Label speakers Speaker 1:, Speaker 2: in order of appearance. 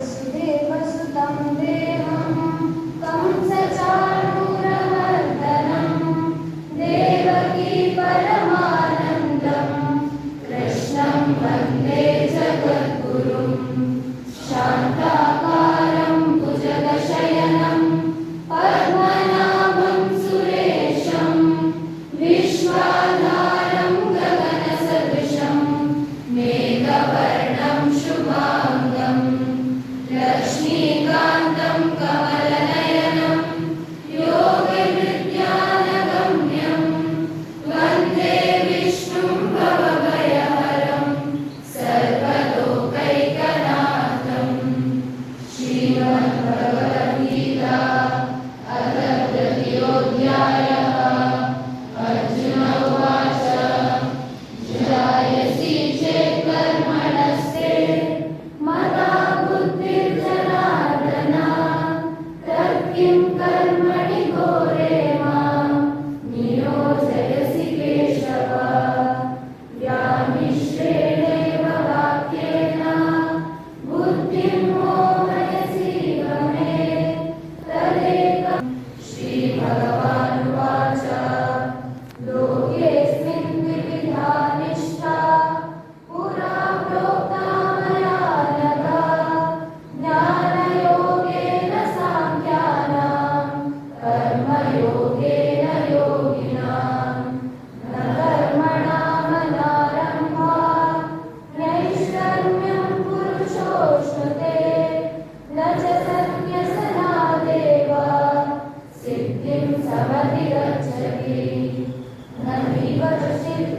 Speaker 1: वसुदेवसुतं देवं कंसचाणूरमर्दनं देवकी परमानन्दं कृष्णं वन्दे जगद्गुरुं शान्ताकारं भुजगशयनं पद्मनाभं सुरेशं विश्वाधारं गगनसदृशं मेघवर्णं शुभाङ्गम् लक्ष्मीकान्तं कमलनयनं योगविद्यानगम्यं वन्दे विष्णुं भवभयहरं सर्वलोकैकनाथं। श्रीमद्भगवद्गीता अथ तृतीयोऽध्यायः। अर्जुन उवाच जायसि चेत् कर्मणस्ते मता बुद्धिर्जनार्दन तत्किं कर्मणि घोरे मां नियोजयसि केशव। व्यामिश्रेणेव वाक्येन बुद्धिं मोहयसीव मे तदेकं। श्रीभगवानुवाच लोकेऽस्मिन् द्विविधा निष्ठा पुरा प्रोक्ता मया नघ। ज्ञानयोगेन साङ्ख्यानां कर्मयोगेन योगिनां न कर्मणामनारम्भात् नैष्कर्म्यं पुरुषोऽश्नुते न च सन्न्यसनादेव सिद्धिं समधिगच्छति न विवशसिद्धिं